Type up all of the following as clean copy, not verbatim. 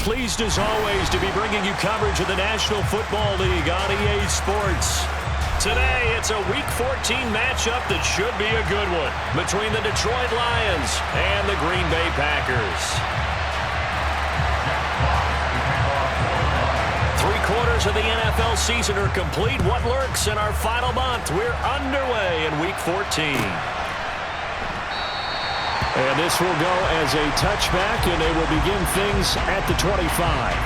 pleased as always to be bringing you coverage of the National Football League on EA Sports. Today, it's a Week 14 matchup that should be a good one between the Detroit Lions and the Green Bay Packers. 3/4 of the NFL season are complete. What lurks in our final month? We're underway in Week 14. And this will go as a touchback, and they will begin things at the 25.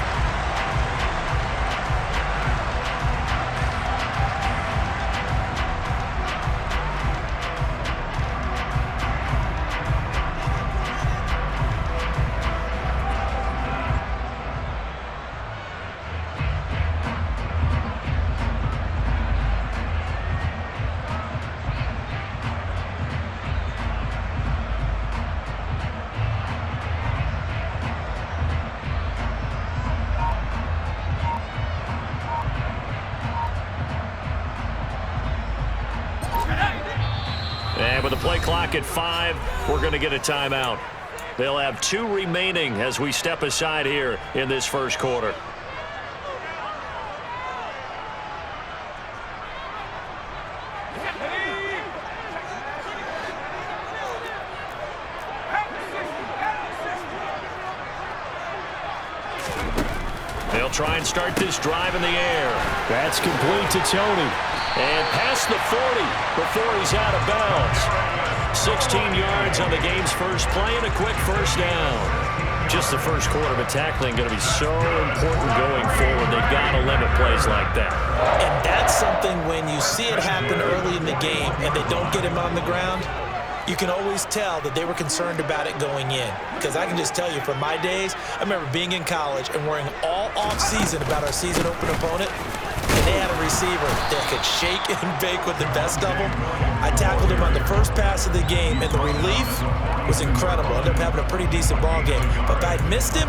And with the play clock at 5, we're going to get a timeout. They'll have 2 remaining as we step aside here in this first quarter. They'll try and start this drive in the air. That's complete to Tony. And past the 40 before he's out of bounds. 16 yards on the game's first play and a quick first down. Just the first quarter, but tackling going to be so important going forward. They've got to limit plays like that. And that's something when you see it happen early in the game and they don't get him on the ground, you can always tell that they were concerned about it going in. Because I can just tell you from my days, I remember being in college and worrying all off-season about our season open opponent. And they had a receiver that could shake and bake with the best of them. I tackled him on the first pass of the game, and the relief was incredible. I ended up having a pretty decent ball game. But if I'd missed him,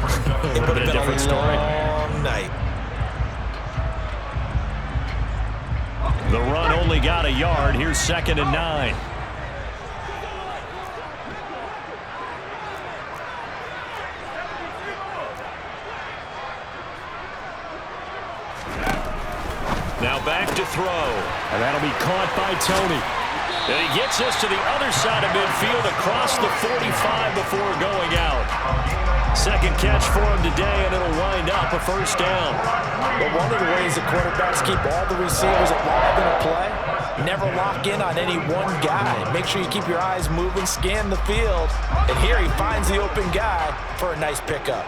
it would have been a long night. The run only got a yard. Here's 2nd and 9. Now back to throw. And that'll be caught by Tony. And he gets us to the other side of midfield across the 45 before going out. Second catch for him today, and it'll wind up a first down. But one of the ways the quarterbacks keep all the receivers alive in a play, never lock in on any one guy. Make sure you keep your eyes moving, scan the field. And here he finds the open guy for a nice pickup.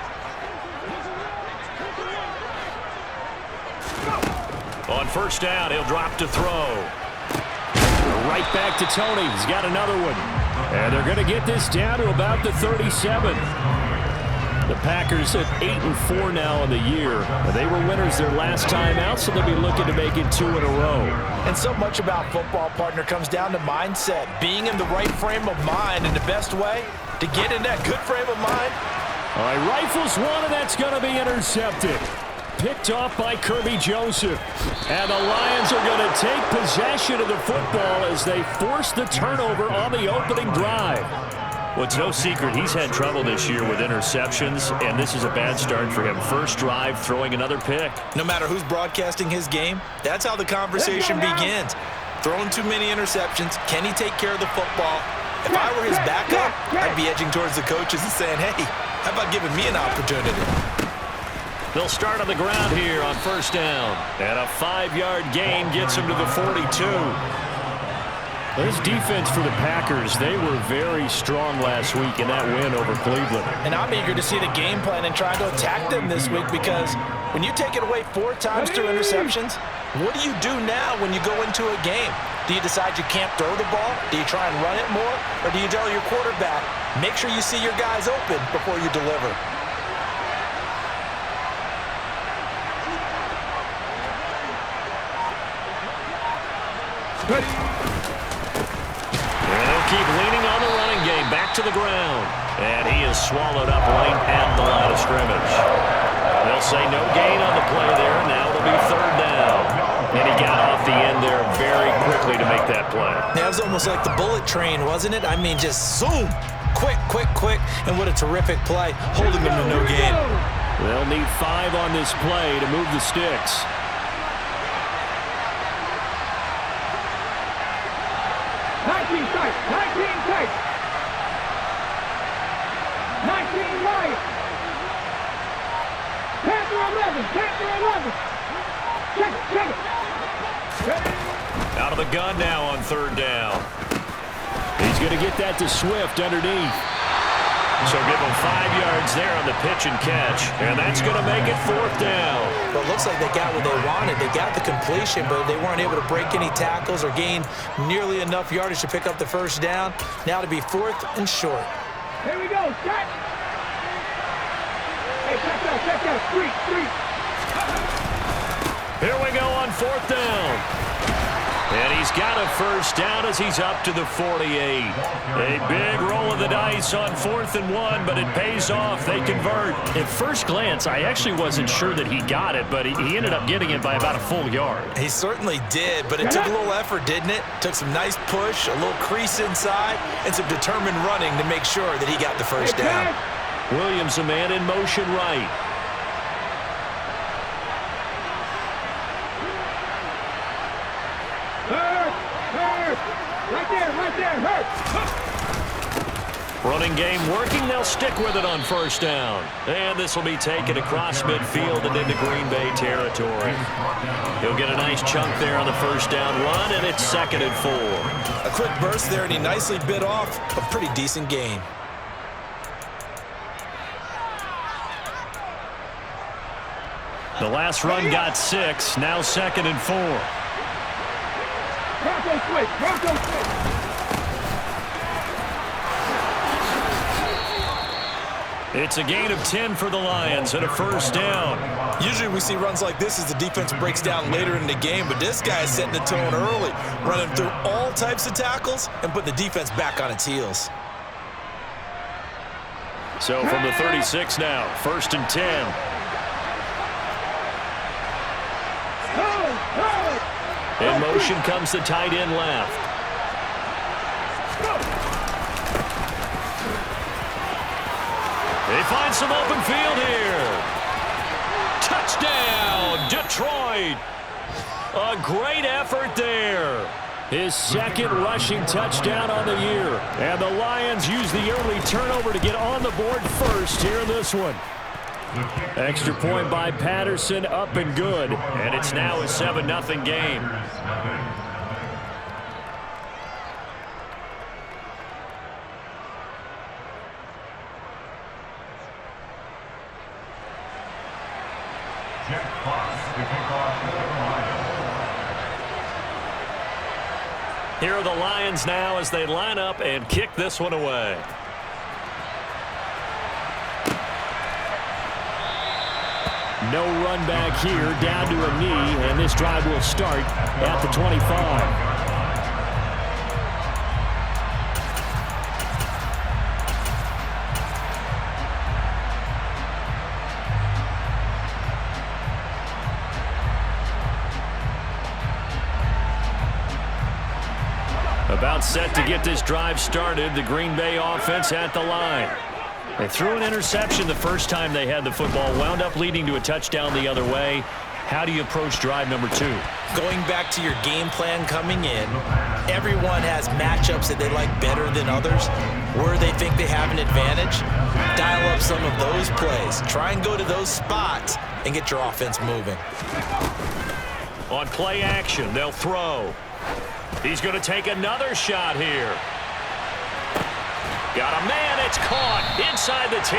On first down, he'll drop to throw. Right back to Tony. He's got another one. And they're going to get this down to about the 37. The Packers at 8-4 now in the year. They were winners their last time out, so they'll be looking to make it 2 in a row. And so much about football, partner, comes down to mindset. Being in the right frame of mind, and the best way to get in that good frame of mind. All right, rifles one, and that's going to be intercepted. Picked off by Kirby Joseph. And the Lions are going to take possession of the football as they force the turnover on the opening drive. Well, it's no secret he's had trouble this year with interceptions, and this is a bad start for him. First drive, throwing another pick. No matter who's broadcasting his game, that's how the conversation begins. Throwing too many interceptions. Can he take care of the football? If I were his backup, I'd be edging towards the coaches and saying, hey, how about giving me an opportunity? They'll start on the ground here on first down. And a 5-yard gain gets him to the 42. This defense for the Packers, they were very strong last week in that win over Cleveland. And I'm eager to see the game plan and try to attack them this week, because when you take it away 4 times through interceptions, what do you do now when you go into a game? Do you decide you can't throw the ball? Do you try and run it more? Or do you tell your quarterback, make sure you see your guys open before you deliver? And they'll keep leaning on the running game. Back to the ground. And he is swallowed up right at the line of scrimmage. They'll say no gain on the play there. Now it'll be 3rd down. And he got off the end there very quickly to make that play. That was almost like the bullet train, wasn't it? I mean, just zoom. Quick, quick, quick. And what a terrific play, holding them to no gain. They'll need 5 on this play to move the sticks. Out of the gun now on 3rd down. He's going to get that to Swift underneath. So give him 5 yards there on the pitch and catch, and that's going to make it 4th down. Well, it looks like they got what they wanted. They got the completion, but they weren't able to break any tackles or gain nearly enough yardage to pick up the 1st down. Now to be 4th and short. Here we go, set. Hey, check out, street. Here we go on 4th down. And he's got a 1st down as he's up to the 48. A big roll of the dice on 4th and 1, but it pays off. They convert. At first glance, I actually wasn't sure that he got it, but he ended up getting it by about a full yard. He certainly did, but it took a little effort, didn't it? Took some nice push, a little crease inside, and some determined running to make sure that he got the 1st down. Williams, a man in motion right. Right there, hurt. Running game working. They'll stick with it on 1st down. And this will be taken across midfield and into Green Bay territory. He'll get a nice chunk there on the 1st down run, and it's 2nd and 4. A quick burst there, and he nicely bit off a pretty decent gain. The last run got 6. Now 2nd and 4. Bronco switch. It's a gain of 10 for the Lions and a 1st down. Usually we see runs like this as the defense breaks down later in the game, but this guy is setting the tone early, running through all types of tackles and putting the defense back on its heels. So from the 36 now, 1st and 10. In motion comes the tight end left. They find some open field here. Touchdown, Detroit. A great effort there. His 2nd rushing touchdown on the year. And the Lions use the early turnover to get on the board first here in this one. Extra point by Patterson, up and good. And it's now a 7-0 game. Here are the Lions now as they line up and kick this one away. No run back here, down to a knee, and this drive will start at the 25. About set to get this drive started. The Green Bay offense at the line. They threw an interception the first time they had the football, wound up leading to a touchdown the other way. How do you approach drive number 2? Going back to your game plan coming in, everyone has matchups that they like better than others, where they think they have an advantage. Dial up some of those plays. Try and go to those spots and get your offense moving. On play action, they'll throw. He's going to take another shot here. Got a man, it's caught inside the 10.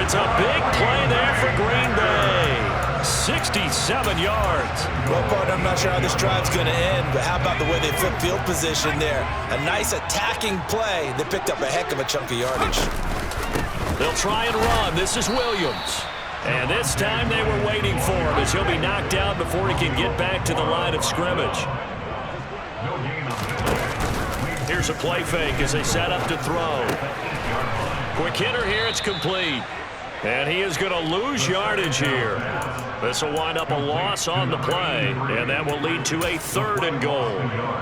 It's a big play there for Green Bay. 67 yards. Well, partner, I'm not sure how this drive's going to end, but how about the way they flip field position there? A nice attacking play that picked up a heck of a chunk of yardage. They'll try and run. This is Williams. And this time they were waiting for him as he'll be knocked out before he can get back to the line of scrimmage. Here's a play fake as they set up to throw. Quick hitter here, it's complete. And he is going to lose yardage here. This will wind up a loss on the play, and that will lead to a 3rd and goal.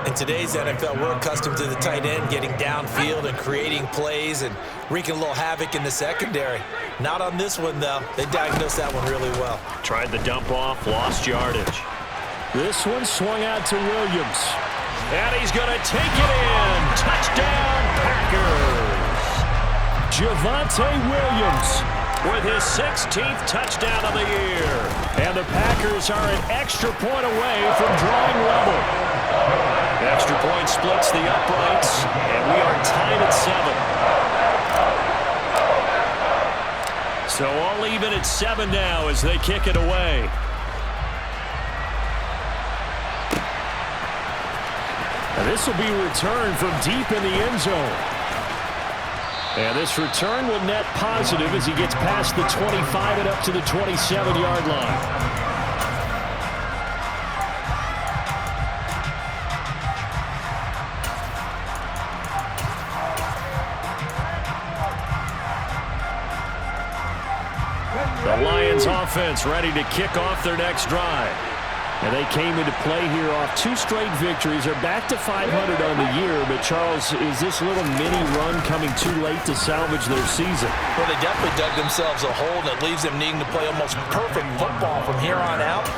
In today's NFL, we're accustomed to the tight end getting downfield and creating plays and wreaking a little havoc in the secondary. Not on this one, though. They diagnosed that one really well. Tried the dump off, lost yardage. This one swung out to Williams. And he's going to take it in. Touchdown, Packers. Javonte Williams with his 16th touchdown of the year. And the Packers are an extra point away from drawing level. Extra point splits the uprights, and we are tied at 7. So all even at 7 now as they kick it away. And this will be returned from deep in the end zone. And this return will net positive as he gets past the 25 and up to the 27-yard line. The Lions offense ready to kick off their next drive. And they came into play here off 2 straight victories. They're back to 500 on the year. But, Charles, is this little mini run coming too late to salvage their season? Well, they definitely dug themselves a hole that leaves them needing to play almost perfect football from here on out.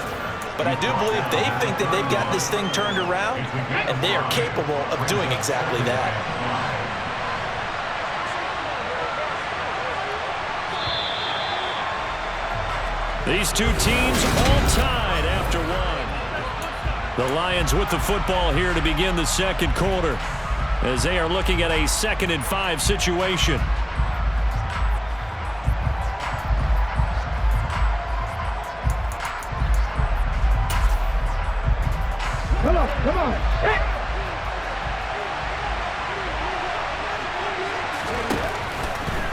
But I do believe they think that they've got this thing turned around, and they are capable of doing exactly that. These two teams all tied after 1. The Lions with the football here to begin the second quarter as they are looking at a 2nd and 5 situation. Come on, come on. Hit.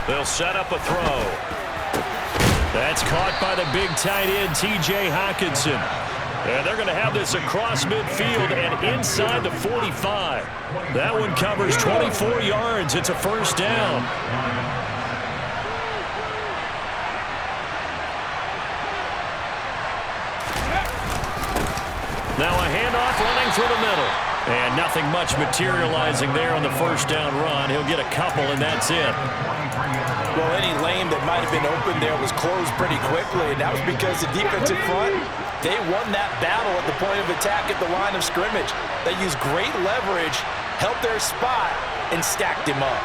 They'll set up a throw. That's caught by the big tight end, T.J. Hockenson. And they're going to have this across midfield and inside the 45. That one covers 24 yards. It's a 1st down. Now a handoff running through the middle. And nothing much materializing there on the 1st down run. He'll get a couple, and that's it. Well, any lane that might have been open there was closed pretty quickly, and that was because the defensive front, they won that battle at the point of attack at the line of scrimmage. They used great leverage, held their spot, and stacked him up.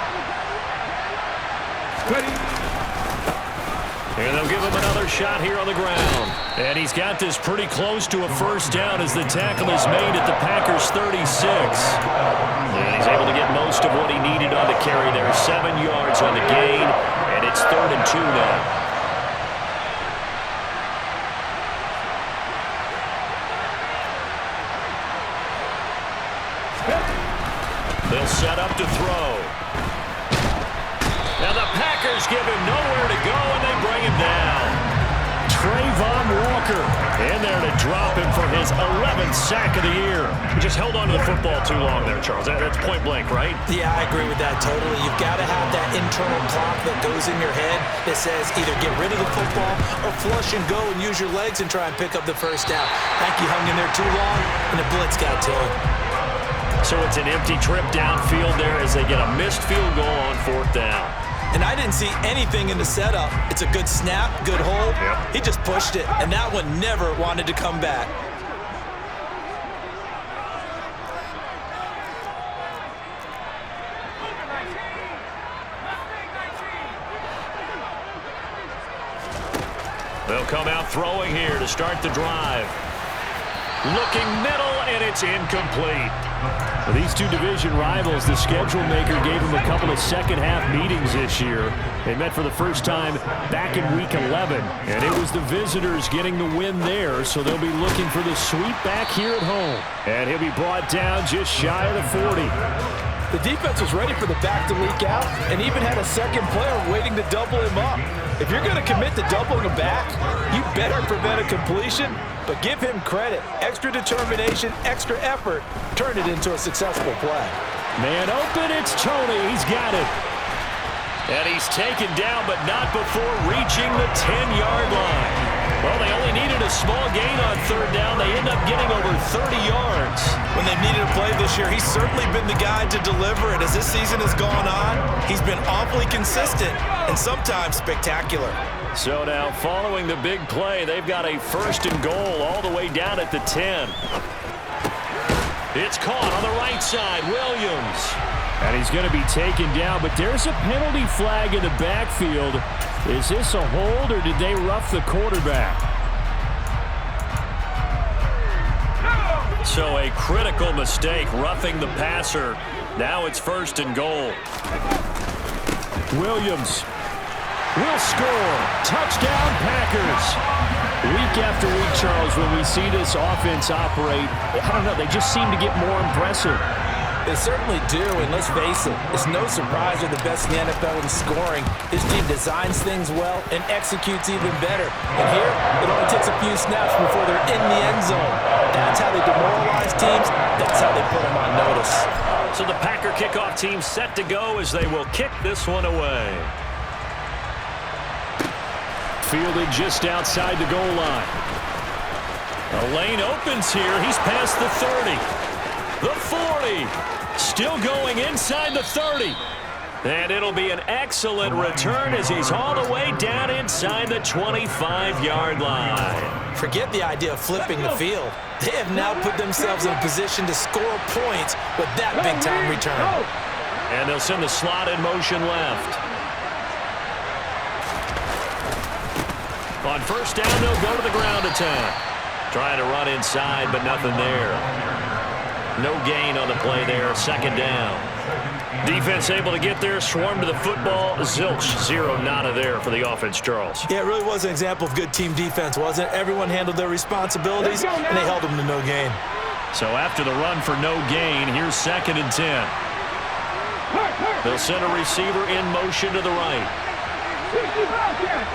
And they'll give him another shot here on the ground. And he's got this pretty close to a 1st down as the tackle is made at the Packers 36. And he's able to get most of what he needed on the carry there. 7 yards on the gain, and it's 3rd and 2 now. They'll set up to throw. Now the Packers give him nowhere to go, and they bring him down. Trayvon Walker in there to drop him for his 11th sack of the year. He just held on to the football too long there, Charles. That's point blank, right? Yeah, I agree with that totally. You've got to have that internal clock that goes in your head that says either get rid of the football or flush and go and use your legs and try and pick up the 1st down. I think he hung in there too long, and the blitz got to him. So it's an empty trip downfield there as they get a missed field goal on 4th down. And I didn't see anything in the setup. It's a good snap, good hold. Yep. He just pushed it, and that one never wanted to come back. They'll come out throwing here to start the drive. Looking middle, and it's incomplete. For these two division rivals, the schedule maker gave them a couple of second-half meetings this year. They met for the first time back in Week 11, and it was the visitors getting the win there, so they'll be looking for the sweep back here at home. And he'll be brought down just shy of the 40. The defense was ready for the back to leak out and even had a second player waiting to double him up. If you're going to commit to doubling him back, you better prevent a completion, but give him credit. Extra determination, extra effort, turned it into a successful play. Man open, it's Tony. He's got it. And he's taken down, but not before reaching the 10-yard line. Well, they only needed a small gain on third down. They end up getting over 30 yards. When they needed a play this year, he's certainly been the guy to deliver it. As this season has gone on, he's been awfully consistent and sometimes spectacular. So now, following the big play, they've got a 1st and goal all the way down at the 10. It's caught on the right side, Williams. And he's going to be taken down, but there's a penalty flag in the backfield. Is this a hold, or did they rough the quarterback? So a critical mistake, roughing the passer. Now it's 1st and goal. Williams will score. Touchdown, Packers. Week after week, Charles, when we see this offense operate, I don't know, they just seem to get more impressive. They certainly do, and let's face it, it's no surprise they're the best in the NFL in scoring. This team designs things well and executes even better. And here, it only takes a few snaps before they're in the end zone. That's how they demoralize teams. That's how they put them on notice. So the Packer kickoff team set to go as they will kick this one away. Fielded just outside the goal line. A lane opens here. He's past the 30. The 40. Still going inside the 30. And it'll be an excellent return as he's all the way down inside the 25-yard line. Forget the idea of flipping the field. They have now put themselves in a position to score points with that big-time return. And they'll send the slot in motion left. On 1st down, they'll go to the ground attack. Trying to run inside, but nothing there. No gain on the play there. 2nd down. Defense able to get there, swarm to the football. Zilch, 0 nada there for the offense, Charles. Yeah, it really was an example of good team defense, wasn't it? Everyone handled their responsibilities, and they held them to no gain. So after the run for no gain, here's 2nd and 10. They'll send a receiver in motion to the right. 65 yards.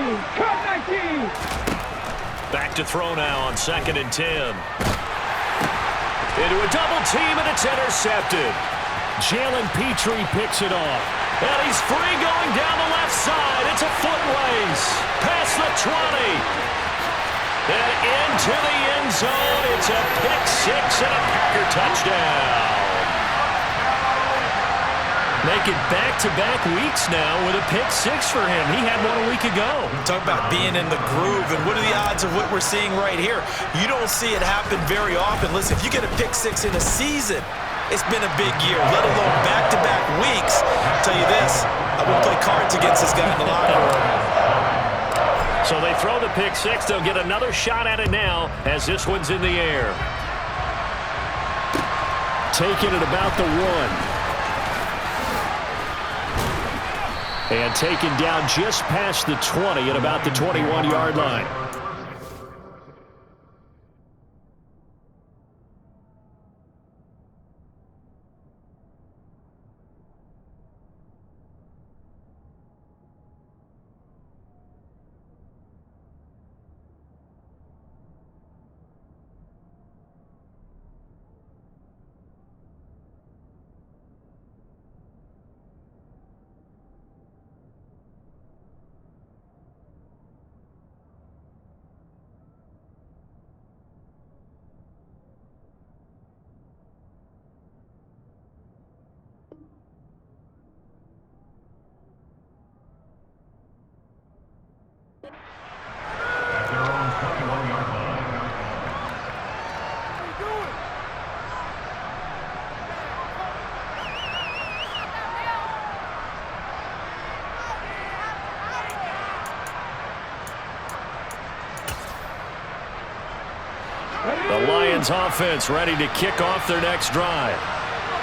Cut 19. Back to throw now on 2nd and 10. Into a double team, and it's intercepted. Jalen Petrie picks it off. And he's free going down the left side. It's a foot race. Past the 20. And into the end zone. It's a pick 6 and a Packer touchdown. Making back-to-back weeks now with a pick 6 for him. He had one a week ago. Talk about being in the groove, and what are the odds of what we're seeing right here? You don't see it happen very often. Listen, if you get a pick 6 in a season, it's been a big year, let alone back-to-back weeks. I'll tell you this, I wouldn't play cards against this guy in the locker room. So they throw the pick 6. They'll get another shot at it now as this one's in the air. Taking it about the 1. And taken down just past the 20 at about the 21-yard line. The Lions offense ready to kick off their next drive.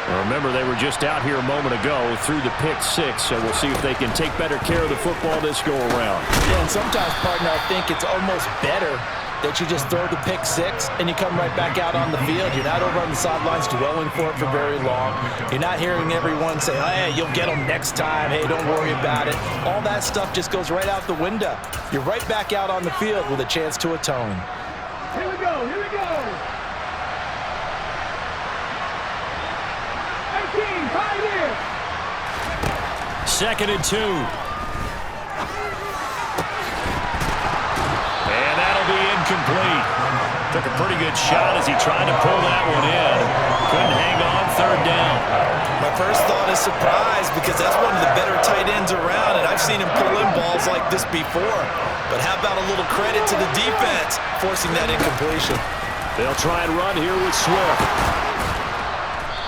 Now remember, they were just out here a moment ago through the pick 6, so we'll see if they can take better care of the football this go-around. Yeah, and sometimes, partner, I think it's almost better that you just throw the pick 6 and you come right back out on the field. You're not over on the sidelines dwelling for it for very long. You're not hearing everyone say, hey, you'll get them next time. Hey, don't worry about it. All that stuff just goes right out the window. You're right back out on the field with a chance to atone. Here we go. 2nd and 2. And that'll be incomplete. Took a pretty good shot as he tried to pull that one in. Couldn't hang on 3rd down. My first thought is surprise because that's one of the better tight ends around, and I've seen him pull in balls like this before. But how about a little credit to the defense forcing that incompletion? They'll try and run here with Swift.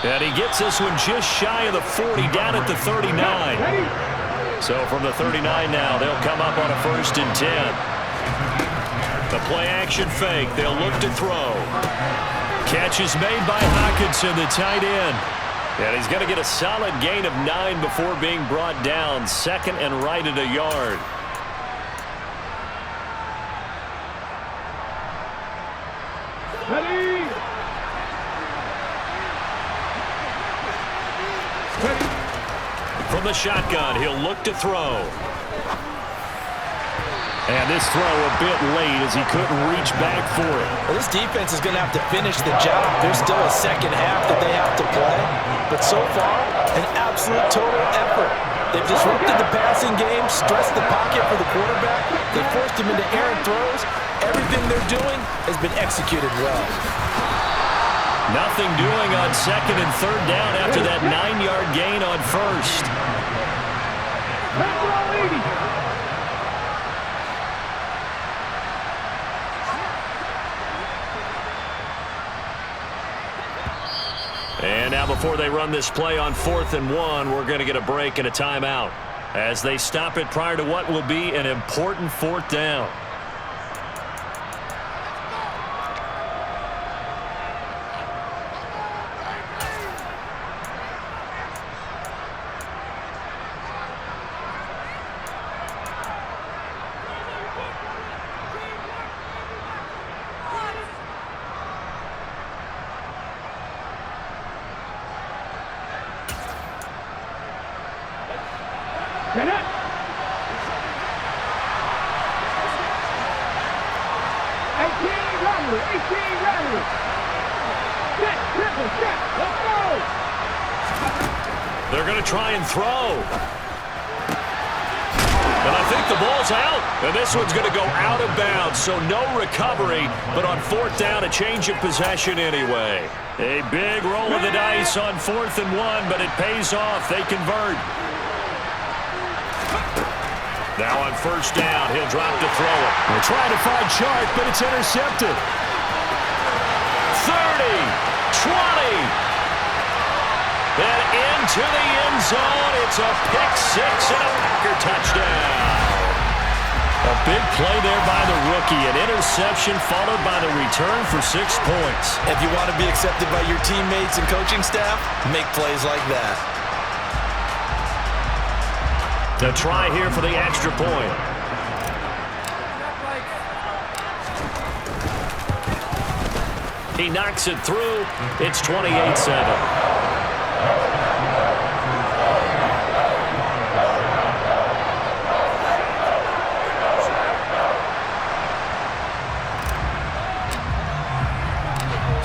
And he gets this one just shy of the 40, down at the 39. So from the 39 now, they'll come up on a 1st and 10. The play-action fake. They'll look to throw. Catch is made by Hockenson, the tight end. And he's going to get a solid gain of 9 before being brought down. 2nd and right at a yard. Ready. From the shotgun, he'll look to throw. And this throw a bit late as he couldn't reach back for it. Well, this defense is going to have to finish the job. There's still a second half that they have to play. But so far, an absolute total effort. They've disrupted the passing game, stressed the pocket for the quarterback. They forced him into errant throws. Everything they're doing has been executed well. Nothing doing on 2nd and 3rd down after that 9-yard gain on 1st. That's all 80. And now before they run this play on 4th and 1, we're going to get a break and a timeout as they stop it prior to what will be an important 4th down. Get up. 18 runner. 18 runner. Set, triple, set. Let's go. They're going to try and throw. And I think the ball's out. And this one's going to go out of bounds, so no recovery. But on 4th down, a change of possession anyway. A big roll of the dice on 4th and 1, but it pays off. They convert. Now on 1st down, he'll drop to throw it. They're trying to find Chark, but it's intercepted. 30, 20, and into the end zone. It's a pick-6 and a Packer touchdown. A big play there by the rookie. An interception followed by the return for 6 points. If you want to be accepted by your teammates and coaching staff, make plays like that. To try here for the extra point. He knocks it through. It's 28-7.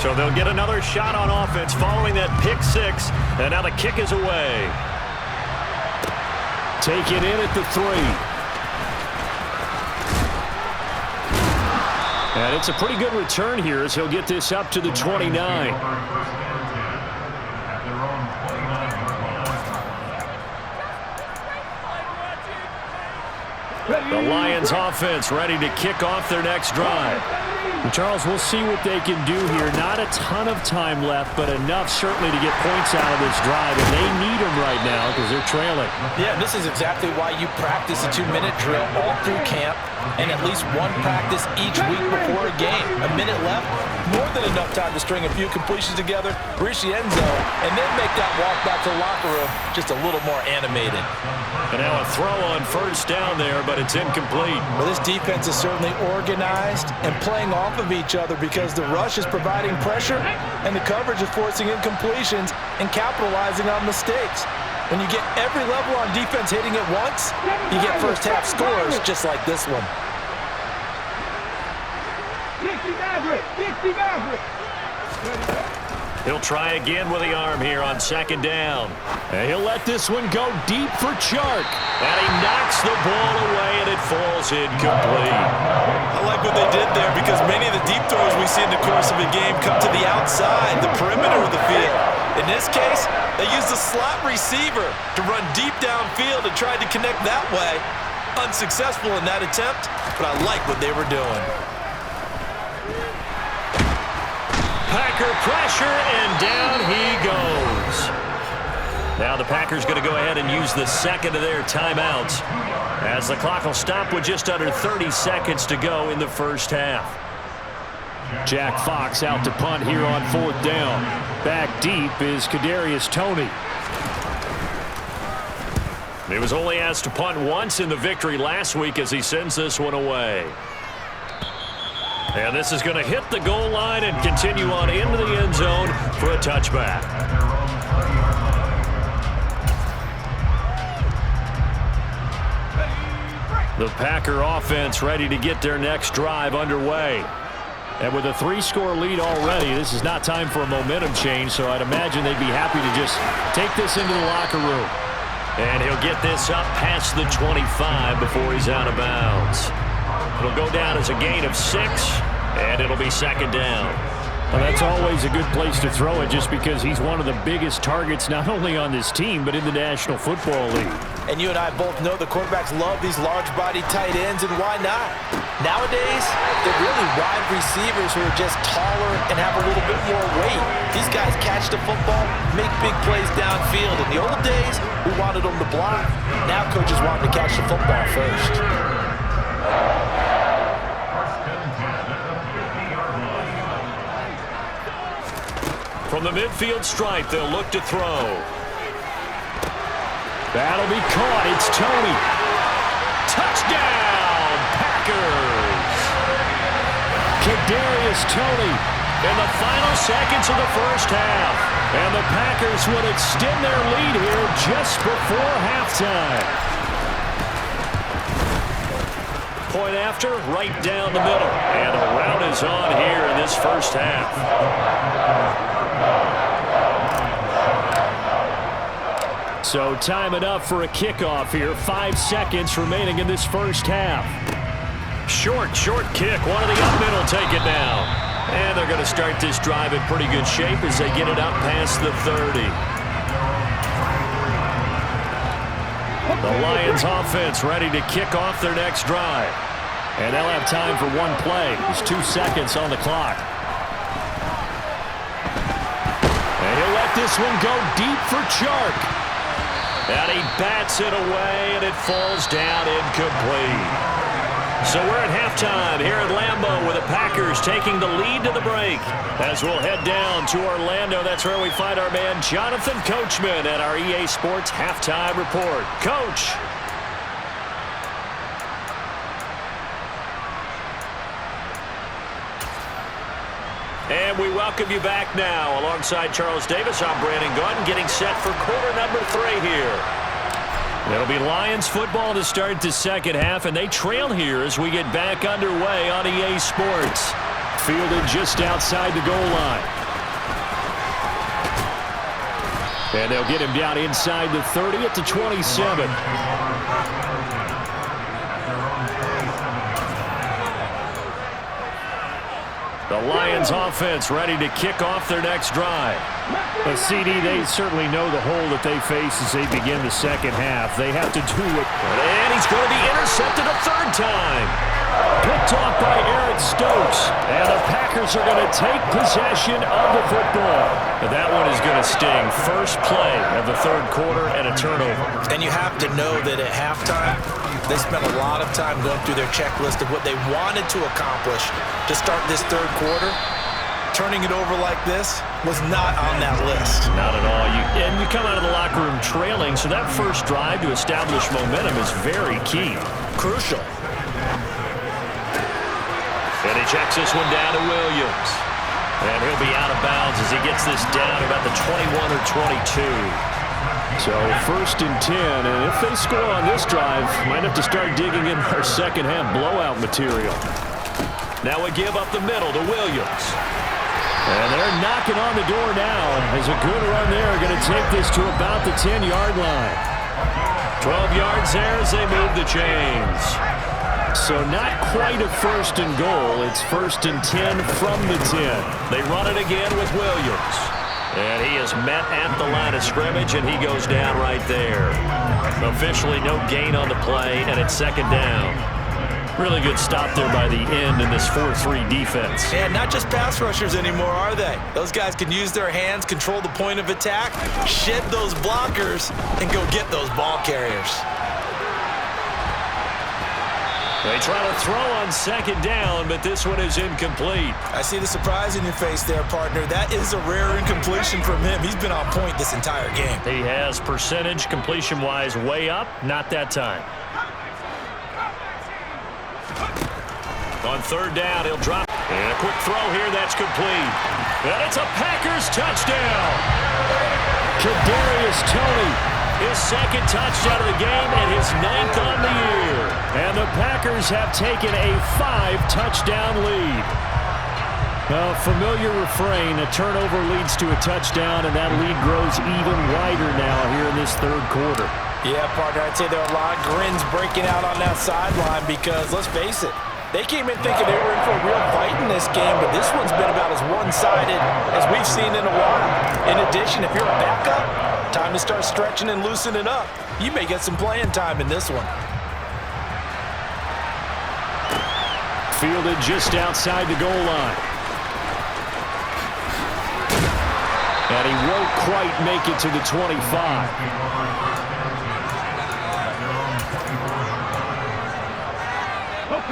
So they'll get another shot on offense following that pick-6, and now the kick is away. Take it in at the 3. And it's a pretty good return here as he'll get this up to the 29. The Lions offense ready to kick off their next drive. Charles, we'll see what they can do here. Not a ton of time left, but enough certainly to get points out of this drive, and they need them right now because they're trailing. Yeah, this is exactly why you practice a 2-minute drill all through camp and at least one practice each week before a game. A minute left, more than enough time to string a few completions together, reach the end zone, and then make that walk back to the locker room just a little more animated. And now a throw on 1st down there, but it's incomplete. Well, this defense is certainly organized and playing off of each other because the rush is providing pressure and the coverage is forcing incompletions and capitalizing on mistakes. When you get every level on defense hitting at once, you get first half scores just like this one. 60 Maverick. He'll try again with the arm here on second down. And he'll let this one go deep for Chark. And he knocks the ball away, and it falls incomplete. I like what they did there because many of the deep throws we see in the course of a game come to the outside, the perimeter of the field. In this case, they used a slot receiver to run deep downfield and tried to connect that way. Unsuccessful in that attempt, but I like what they were doing. Packer pressure, and down he goes. Now the Packers going to go ahead and use the second of their timeouts as the clock will stop with just under 30 seconds to go in the first half. Jack Fox out to punt here on fourth down. Back deep is Kadarius Toney. He was only asked to punt once in the victory last week as he sends this one away. And this is going to hit the goal line and continue on into the end zone for a touchback. The Packer offense ready to get their next drive underway. And with a 3-score lead already, this is not time for a momentum change, so I'd imagine they'd be happy to just take this into the locker room. And he'll get this up past the 25 before he's out of bounds. It'll go down as a gain of 6, and it'll be second down. Well, that's always a good place to throw it just because he's one of the biggest targets not only on this team but in the National Football League. And you and I both know the quarterbacks love these large-body tight ends, and why not? Nowadays, they're really wide receivers who are just taller and have a little bit more weight. These guys catch the football, make big plays downfield. In the old days, we wanted them to block. Now coaches want them to catch the football first. From the midfield stripe, they'll look to throw. That'll be caught. It's Toney. Touchdown, Packers! Kadarius Toney in the final seconds of the first half. And the Packers would extend their lead here just before halftime. Point after, right down the middle. And a rout is on here in this first half. So time enough for a kickoff here. 5 seconds remaining in this first half. Short kick. One of the up middle take it now. And they're going to start this drive in pretty good shape as they get it up past the 30. The Lions offense ready to kick off their next drive. And they'll have time for one play. There's 2 seconds on the clock. And he'll let this one go deep for Chark. And he bats it away, and it falls down incomplete. So we're at halftime here at Lambeau with the Packers taking the lead to the break. As we'll head down to Orlando, that's where we find our man Jonathan Coachman at our EA Sports Halftime Report. Coach. And we welcome you back now. Alongside Charles Davis, I'm Brandon Gaudin, getting set for quarter number 3 here. It'll be Lions football to start the second half, and they trail here as we get back underway on EA Sports. Fielded just outside the goal line. And they'll get him down inside the 30 at the 27. The Lions offense ready to kick off their next drive. A CD, they certainly know the hole that they face as they begin the second half. They have to do it. And he's going to be intercepted a 3rd time. Picked off by Eric Stokes. And the Packers are going to take possession of the football. But that one is going to sting. First play of the 3rd quarter and a turnover. And you have to know that at halftime, they spent a lot of time going through their checklist of what they wanted to accomplish to start this 3rd quarter. Turning it over like this was not on that list. Not at all. And you come out of the locker room trailing, so that first drive to establish momentum is very key. Crucial. And he checks this one down to Williams. And he'll be out of bounds as he gets this down about the 21 or 22. So 1st and 10, and if they score on this drive, might have to start digging in our second half blowout material. Now we give up the middle to Williams. And they're knocking on the door now as a good run there. Going to take this to about the 10-yard line. 12 yards there as they move the chains. So not quite a first and goal. It's first and 10 from the 10. They run it again with Williams. And he is met at the line of scrimmage, and he goes down right there. Officially no gain on the play, and it's second down. Really good stop there by the end in this 4-3 defense. And not just pass rushers anymore, are they? Those guys can use their hands, control the point of attack, shed those blockers, and go get those ball carriers. They try to throw on second down, but this one is incomplete. I see the surprise in your face there, partner. That is a rare incompletion from him. He's been on point this entire game. He has percentage completion-wise way up, not that time. On third down, he'll drop. And a quick throw here, that's complete. And it's a Packers touchdown. Kadarius Toney, his second touchdown of the game and his 9th on the year. And the Packers have taken a 5-touchdown lead. A familiar refrain, a turnover leads to a touchdown, and that lead grows even wider now here in this third quarter. Yeah, partner, I'd say there are a lot of grins breaking out on that sideline because, let's face it, they came in thinking they were in for a real fight in this game, but this one's been about as one-sided as we've seen in a while. In addition, if you're a backup, time to start stretching and loosening up. You may get some playing time in this one. Fielded just outside the goal line. And he won't quite make it to the 25.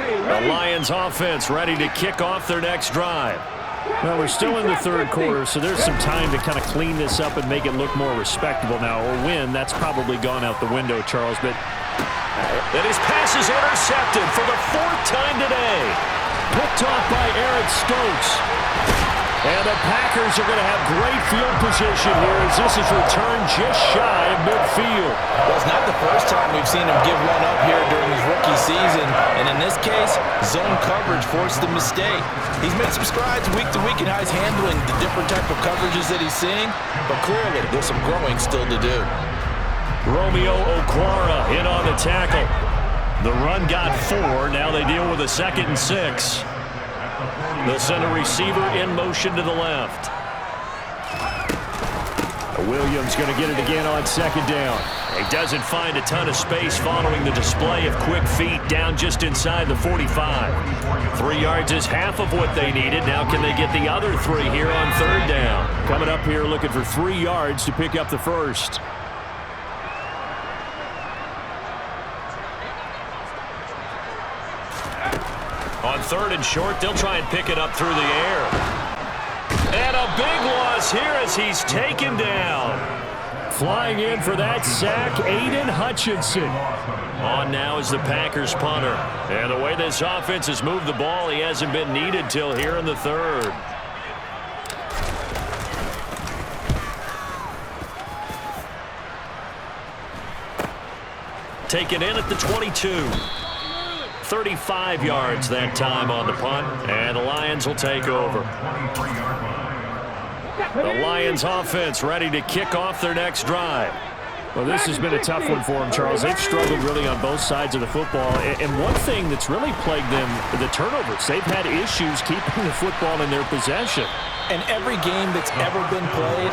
The Lions offense ready to kick off their next drive. Well, we're still in the third quarter, so there's some time to kind of clean this up and make it look more respectable now. Or win, that's probably gone out the window, Charles. But and his pass is intercepted for the 4th time today. Picked off by Eric Stokes. And the Packers are going to have great field position here as this is returned just shy of midfield. Well, it's not the first time we've seen him give one up here during his rookie season. And in this case, zone coverage forced the mistake. He's made some strides week to week in how he's handling the different type of coverages that he's seeing. But clearly, there's some growing still to do. Romeo Okwara in on the tackle. The run got 4. Now they deal with a 2nd and 6. They'll send a receiver in motion to the left. Williams going to get it again on second down. He doesn't find a ton of space following the display of quick feet down just inside the 45. 3 yards is half of what they needed. Now can they get the other 3 here on third down? Coming up here looking for 3 yards to pick up the first. On third and short, they'll try and pick it up through the air. And a big loss here as he's taken down. Flying in for that sack, Aiden Hutchinson. On now is the Packers punter. And the way this offense has moved the ball, he hasn't been needed till here in the third. Taken in at the 22. 35 yards that time on the punt, and the Lions will take over. The Lions offense ready to kick off their next drive. Well, this has been a tough one for them, Charles. They've struggled really on both sides of the football. And one thing that's really plagued them, the turnovers. They've had issues keeping the football in their possession. And every game that's ever been played,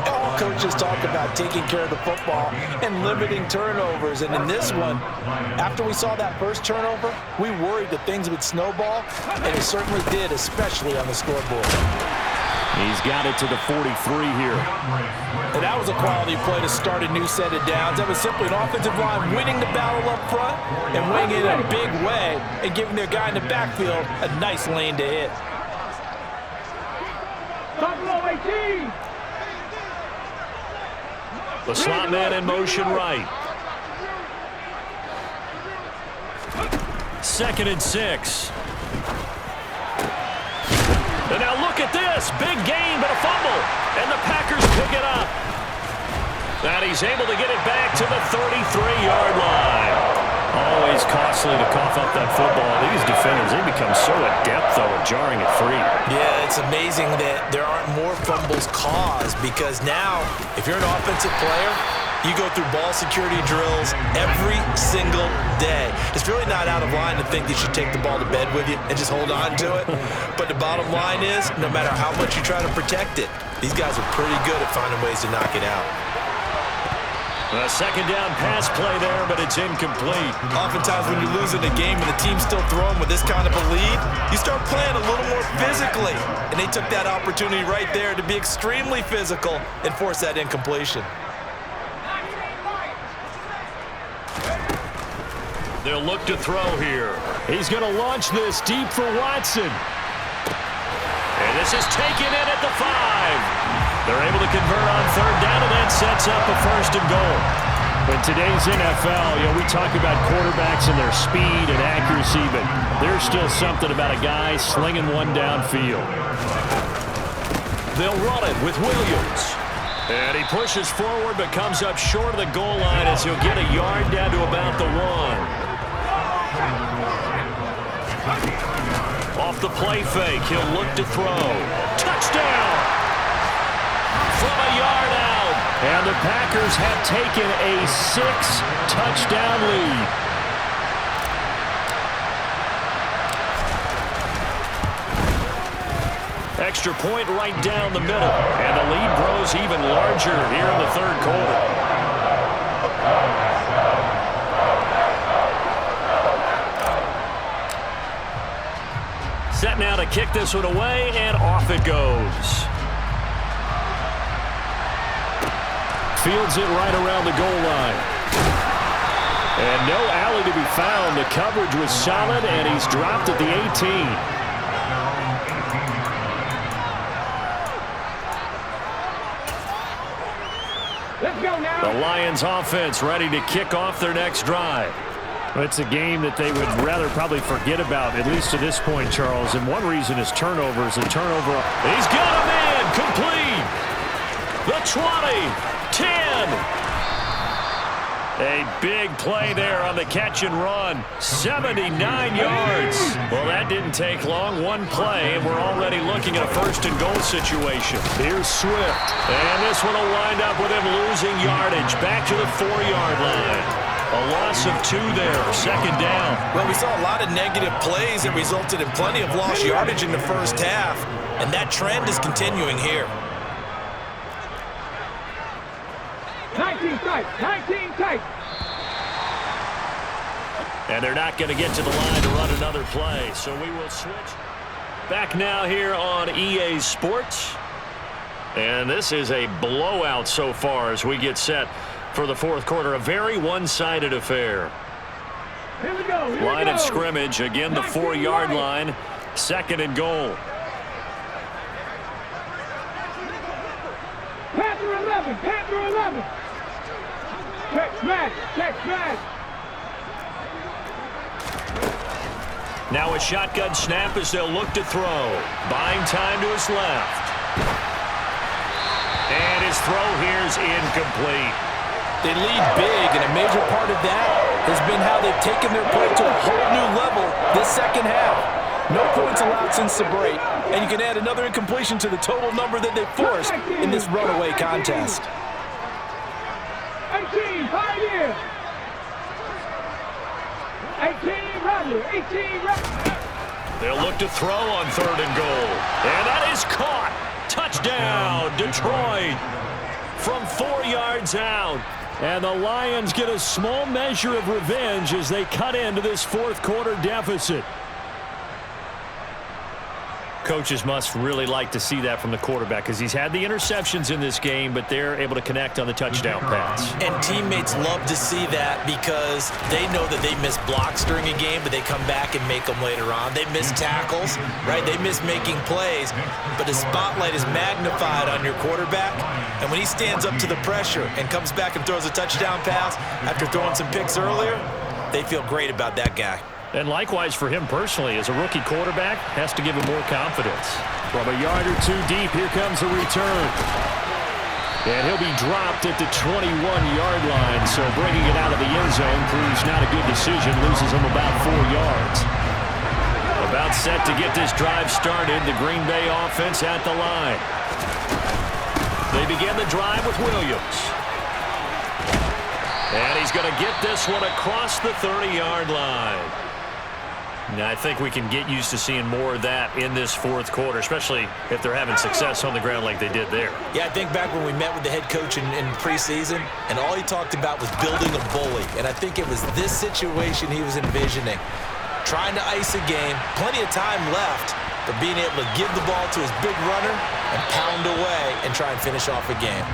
all coaches talk about taking care of the football and limiting turnovers. And in this one, after we saw that first turnover, we worried that things would snowball, and it certainly did, especially on the scoreboard. He's got it to the 43 here. And that was a quality play to start a new set of downs. That was simply an offensive line winning the battle up front and winning it in a big way and giving their guy in the backfield a nice lane to hit. The slot man in motion right. 2nd and 6. And now look at this. Big gain, but a fumble. And the Packers pick it up. And he's able to get it back to the 33-yard line. always costly to cough up that football. These defenders, they become so adept, though, at jarring it free. Yeah, it's amazing that there aren't more fumbles caused because now, if you're an offensive player, you go through ball security drills every single day. It's really not out of line to think that you should take the ball to bed with you and just hold on to it. But the bottom line is, no matter how much you try to protect it, these guys are pretty good at finding ways to knock it out. A second down pass play there, but it's incomplete. Oftentimes when you're losing a game and the team's still throwing with this kind of a lead, you start playing a little more physically. And they took that opportunity right there to be extremely physical and force that incompletion. They'll look to throw here. He's going to launch this deep for Watson. And this is taken in at the 5. They're able to convert on third down, and that sets up a 1st and goal. In today's NFL, we talk about quarterbacks and their speed and accuracy, but there's still something about a guy slinging one downfield. They'll run it with Williams. And he pushes forward but comes up short of the goal line as he'll get a yard down to about the 1. Off the play fake, he'll look to throw. Touchdown! From a yard out. And the Packers have taken a 6-touchdown lead. Extra point right down the middle. And the lead grows even larger here in the 3rd quarter. Set now to kick this one away, and off it goes. Fields it right around the goal line. And no alley to be found. The coverage was solid, and he's dropped at the 18. Let's go now. The Lions offense ready to kick off their next drive. It's a game that they would rather probably forget about, at least to this point, Charles. And one reason is turnovers. A turnover. He's got a man complete. The 20, 10. A big play there on the catch and run. 79 yards. Well, that didn't take long. One play, and we're already looking at a 1st and goal situation. Here's Swift. And this one will wind up with him losing yardage. Back to the 4-yard line. A loss of 2 there, 2nd down. Well, we saw a lot of negative plays that resulted in plenty of lost yardage in the first half, and that trend is continuing here. 19 tight, 19 tight. And they're not going to get to the line to run another play, so we will switch. Back now here on EA Sports. And this is a blowout so far as we get set for the 4th quarter. A very one-sided affair. Here we go. Line of scrimmage, again the 4-yard line. 2nd and goal. Panther 11, Panther 11. Check smash, check smash. Now a shotgun snap as they'll look to throw. Buying time to his left. And his throw here's incomplete. They lead big, and a major part of that has been how they've taken their play to a whole new level this 2nd half. No points allowed since the break, and you can add another incompletion to the total number that they forced in this runaway contest. 18, Pioneer. 18, Rodney, 18, Rodney. They'll look to throw on 3rd and goal. And that is caught. Touchdown, Detroit. From 4 yards out. And the Lions get a small measure of revenge as they cut into this 4th quarter deficit. Coaches must really like to see that from the quarterback because he's had the interceptions in this game, but they're able to connect on the touchdown pass. And teammates love to see that because they know that they miss blocks during a game, but they come back and make them later on. They miss tackles, right? They miss making plays, but the spotlight is magnified on your quarterback, and when he stands up to the pressure and comes back and throws a touchdown pass after throwing some picks earlier, they feel great about that guy. And likewise for him personally, as a rookie quarterback, has to give him more confidence. From a yard or 2 deep, here comes a return. And he'll be dropped at the 21-yard line. So bringing it out of the end zone proves not a good decision. Loses him about 4 yards. About set to get this drive started. The Green Bay offense at the line. They begin the drive with Williams. And he's going to get this one across the 30-yard line. Now, I think we can get used to seeing more of that in this fourth quarter, especially if they're having success on the ground like they did there. Yeah, I think back when we met with the head coach in preseason, and all he talked about was building a bully. And I think it was this situation he was envisioning. Trying to ice a game, plenty of time left, but being able to give the ball to his big runner and pound away and try and finish off a game.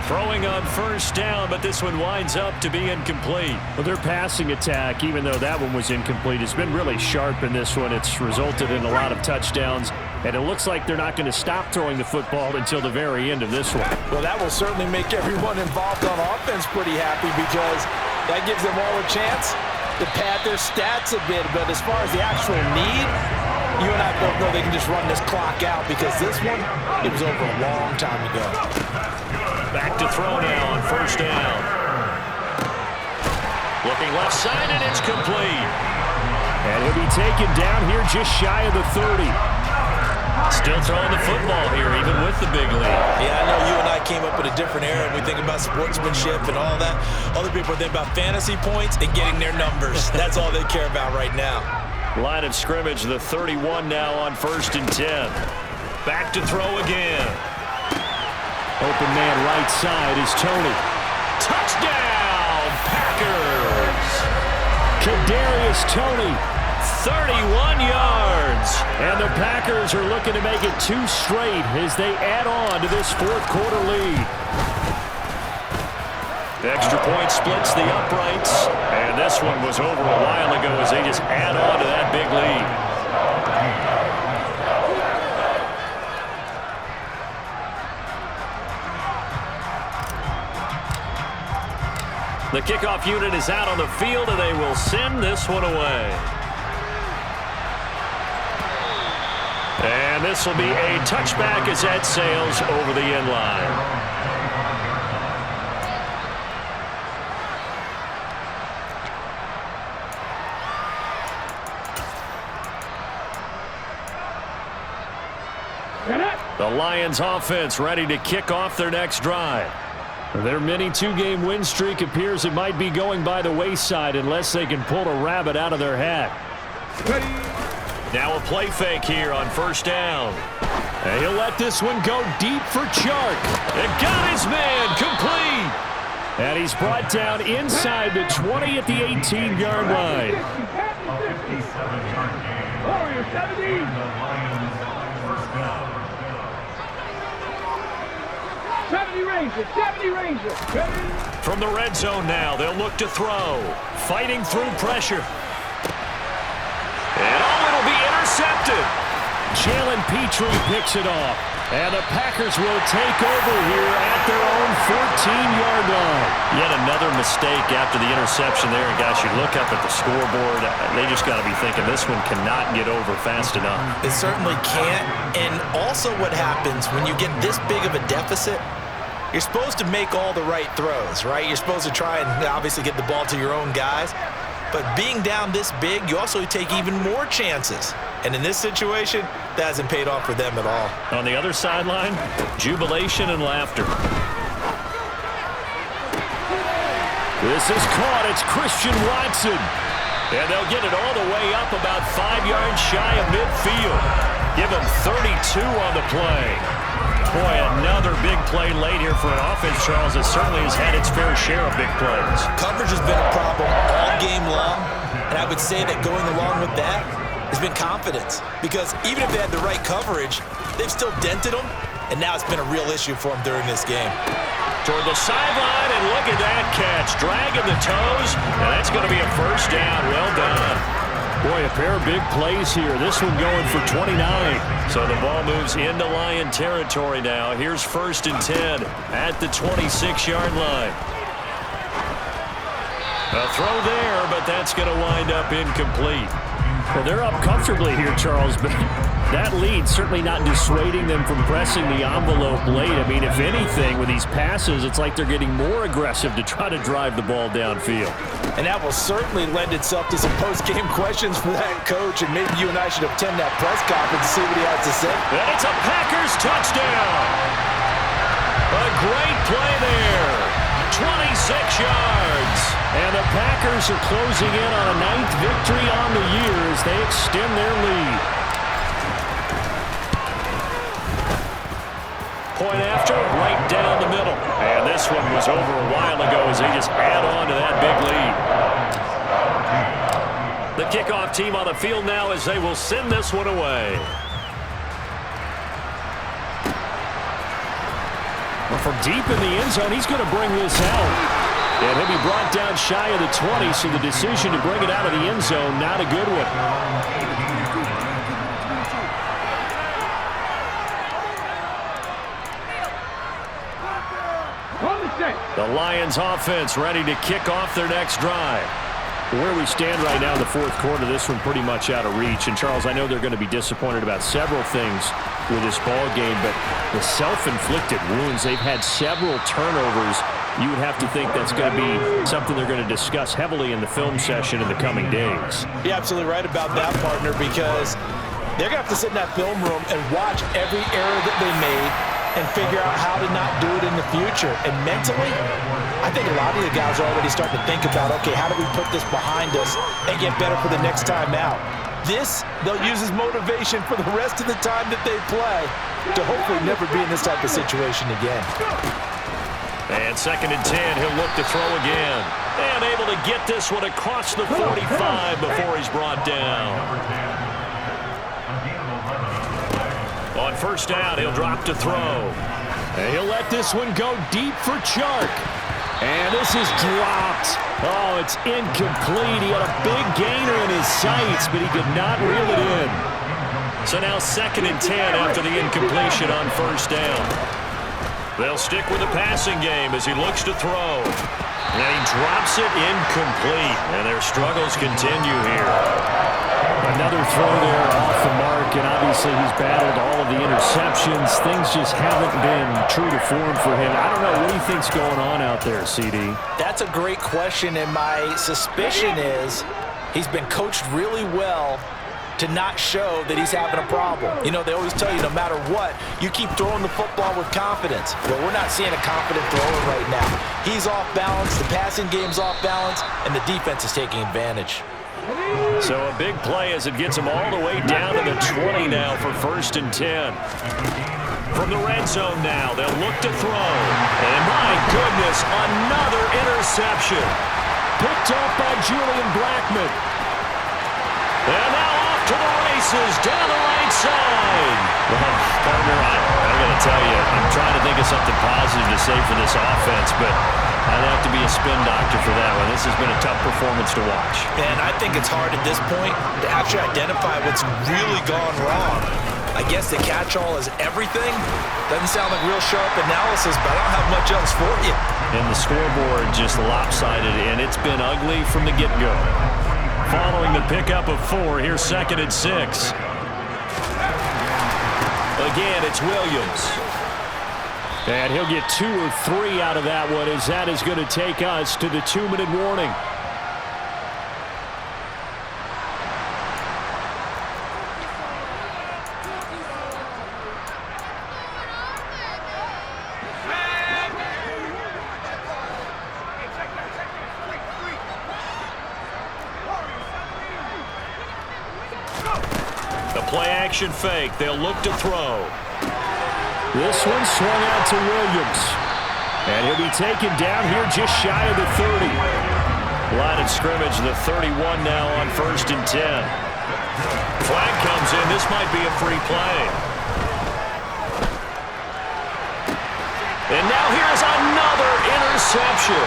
Throwing on first down, but this one winds up to be incomplete. Well, their passing attack, even though that one was incomplete, has been really sharp in this one. It's resulted in a lot of touchdowns, and it looks like they're not going to stop throwing the football until the very end of this one. Well, that will certainly make everyone involved on offense pretty happy because that gives them all a chance to pad their stats a bit. But as far as the actual need, you and I both know they can just run this clock out because this one, it was over a long time ago. Back to throw now on first down. Looking left side, and it's complete. And he'll be taken down here just shy of the 30. Still throwing the football here, even with the big lead. Yeah, I know you and I came up in a different era, and we think about sportsmanship and all that. Other people think about fantasy points and getting their numbers. That's all they care about right now. Line of scrimmage, the 31 now on 1st and 10. Back to throw again. Open man right side is Tony. Touchdown, Packers! Kadarius Toney, 31 yards. And the Packers are looking to make it 2 straight as they add on to this fourth quarter lead. The extra point splits the uprights. And this one was over a while ago as they just add on to that big lead. The kickoff unit is out on the field, and they will send this one away. And this will be a touchback as that sails over the end line. The Lions offense ready to kick off their next drive. Their mini 2-game win streak appears it might be going by the wayside unless they can pull a rabbit out of their hat. Ready. Now a play fake here on first down. And he'll let this one go deep for Chark. And got his man complete. And he's brought down inside the 20 at the 18-yard line. Warriors 70. 70 Rangers. From the red zone now, they'll look to throw. Fighting through pressure. And it'll be intercepted. Jalen Petrie picks it off. And the Packers will take over here at their own 14-yard line. Yet another mistake after the interception there. And guys, you look up at the scoreboard, they just got to be thinking this one cannot get over fast enough. It certainly can't. And also what happens when you get this big of a deficit, you're supposed to make all the right throws, right? You're supposed to try and obviously get the ball to your own guys. But being down this big, you also take even more chances. And in this situation, that hasn't paid off for them at all. On the other sideline, jubilation and laughter. This is caught. It's Christian Watson. And they'll get it all the way up about 5 yards shy of midfield. Give him 32 on the play. Boy, another big play late here for an offense, Charles, that certainly has had its fair share of big plays. Coverage has been a problem all game long, and I would say that going along with that has been confidence. Because even if they had the right coverage, they've still dented them, and now it's been a real issue for them during this game. Toward the sideline, and look at that catch. Dragging the toes, and that's going to be a first down. Well done. Boy, a pair of big plays here. This one going for 29. So the ball moves into Lion territory now. Here's 1st and 10 at the 26-yard line. A throw there, but that's going to wind up incomplete. Well, they're up comfortably here, Charles, but That lead certainly not dissuading them from pressing the envelope late. I mean, if anything, with these passes, it's like they're getting more aggressive to try to drive the ball downfield. And that will certainly lend itself to some post-game questions for that coach, and maybe you and I should attend that press conference and see what he has to say. And it's a Packers touchdown. A great play there. 26 yards. And the Packers are closing in on a 9th victory on the year as they extend their lead. Point after, right down the middle. And this one was over a while ago as they just add on to that big lead. The kickoff team on the field now as they will send this one away. Well, from deep in the end zone, he's going to bring this out. And he'll be brought down shy of the 20, so the decision to bring it out of the end zone, not a good one. The Lions offense ready to kick off their next drive. Where we stand right now in the fourth quarter, this one pretty much out of reach. And, Charles, I know they're going to be disappointed about several things with this ball game, but the self-inflicted wounds, they've had several turnovers. You would have to think that's going to be something they're going to discuss heavily in the film session in the coming days. You're absolutely right about that, partner, because they're going to have to sit in that film room and watch every error that they made and figure out how to not do it in the future. And mentally, I think a lot of the guys are already starting to think about, okay, how do we put this behind us and get better for the next time out? This, they'll use as motivation for the rest of the time that they play to hopefully never be in this type of situation again. And 2nd and 10, he'll look to throw again. And able to get this one across the 45 before he's brought down. On 1st down, he'll drop to throw. And he'll let this one go deep for Chark. And this is dropped. Oh, it's incomplete. He had a big gainer in his sights, but he could not reel it in. So now 2nd and 10 after the incompletion on 1st down. They'll stick with the passing game as he looks to throw. And he drops it incomplete. And their struggles continue here. Another throw there off the mark, and obviously he's battled all of the interceptions. Things just haven't been true to form for him. I don't know what he thinks going on out there, CD. That's a great question, and my suspicion is he's been coached really well to not show that he's having a problem. You know, they always tell you no matter what, you keep throwing the football with confidence. Well, we're not seeing a confident thrower right now. He's off balance, the passing game's off balance, and the defense is taking advantage. So a big play as it gets him all the way down to the 20 now for 1st and 10. From the red zone now, they'll look to throw. And my goodness, another interception. Picked up by Julian Blackmon. And now off to the races down the right side. Well, partner, I'm going to tell you, I'm trying to think of something positive to say for this offense, but I'd have to be a spin doctor for that one. This has been a tough performance to watch. And I think it's hard at this point to actually identify what's really gone wrong. I guess the catch-all is everything. Doesn't sound like real sharp analysis, but I don't have much else for you. And the scoreboard just lopsided, and it's been ugly from the get-go. Following the pickup of 4, here's 2nd and 6. Again, it's Williams. And he'll get 2 or 3 out of that one as that is going to take us to the 2-minute warning. The play-action fake. They'll look to throw. This one swung out to Williams. And he'll be taken down here just shy of the 30. Line of scrimmage, the 31 now on 1st and 10. Flag comes in. This might be a free play. And now here's another interception.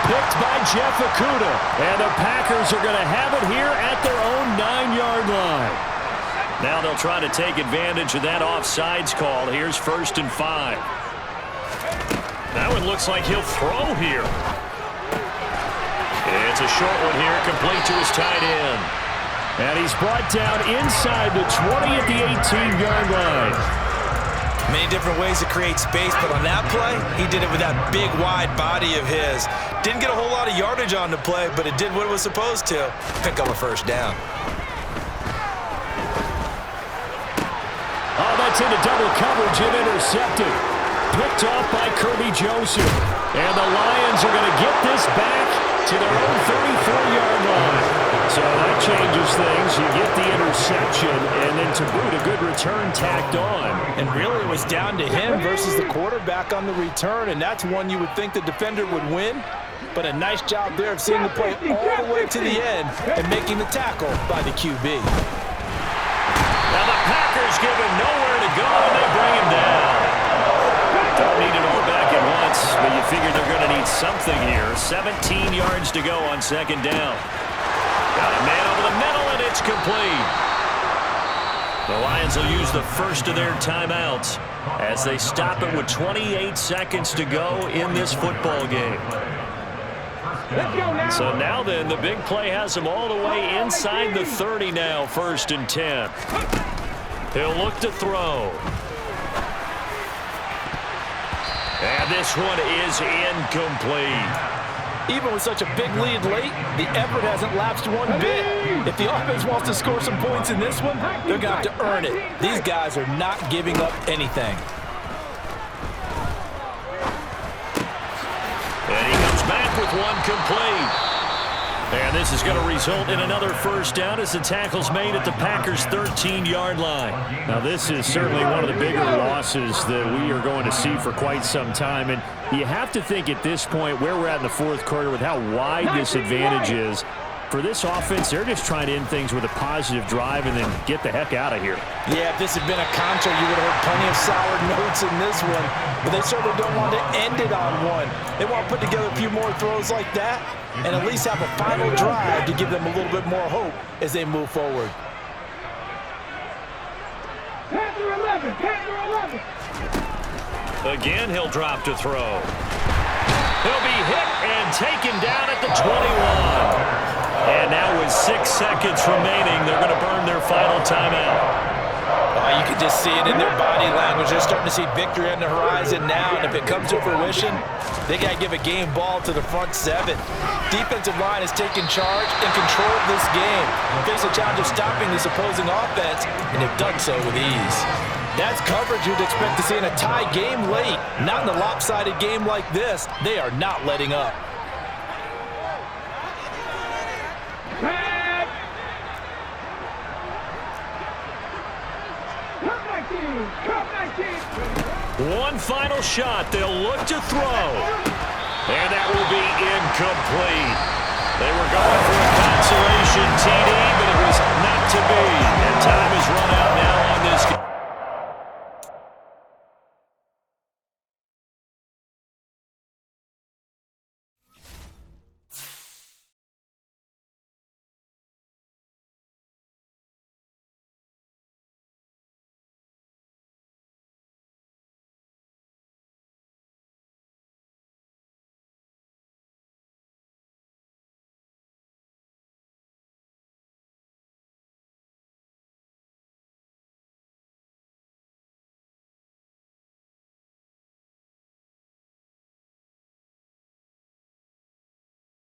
Picked by Jeff Okudah. And the Packers are going to have it here at their own 9-yard line. Now they'll try to take advantage of that offsides call. Here's 1st and 5. That one looks like he'll throw here. It's a short one here, complete to his tight end. And he's brought down inside the 20 at the 18-yard line. Many different ways to create space, but on that play, he did it with that big, wide body of his. Didn't get a whole lot of yardage on the play, but it did what it was supposed to. Pick up a first down. Oh, that's into double coverage and intercepted. Picked off by Kirby Joseph. And the Lions are going to get this back to their own 34-yard line. So that changes things. You get the interception, and then to boot, a good return tacked on. And really, it was down to him versus the quarterback on the return, and that's one you would think the defender would win. But a nice job there of seeing the play all the way to the end and making the tackle by the QB. Now the Packers give him nowhere to go, and they bring him down. Don't need it all back at once, but you figure they're going to need something here. 17 yards to go on second down. Got a man over the middle, and it's complete. The Lions will use the first of their timeouts as they stop it with 28 seconds to go in this football game. So now then, the big play has him all the way inside the 30 now, 1st and 10. He'll look to throw. And this one is incomplete. Even with such a big lead late, the effort hasn't lapsed one bit. If the offense wants to score some points in this one, they're going to have to earn it. These guys are not giving up anything. And he comes back with one complete. And this is going to result in another first down as the tackle's made at the Packers' 13-yard line. Now, this is certainly one of the bigger losses that we are going to see for quite some time. And you have to think at this point where we're at in the fourth quarter with how wide this advantage is. For this offense, they're just trying to end things with a positive drive and then get the heck out of here. Yeah, if this had been a contra, you would have heard plenty of sour notes in this one. But they certainly don't want to end it on one. They want to put together a few more throws like that and at least have a final drive to give them a little bit more hope as they move forward. Panther 11, Panther 11. Again, he'll drop to throw. He'll be hit and taken down at the 21. And now with 6 seconds remaining, they're going to burn their final timeout. You can just see it in their body language. They're starting to see victory on the horizon now, and if it comes to fruition, they got to give a game ball to the front seven. Defensive line has taken charge and control of this game. Face a challenge of stopping this opposing offense, and they've done so with ease. That's coverage you'd expect to see in a tie game late. Not in a lopsided game like this. They are not letting up. One final shot. They'll look to throw. And that will be incomplete. They were going for a consolation TD, but it was not to be. And time is run out now on this game.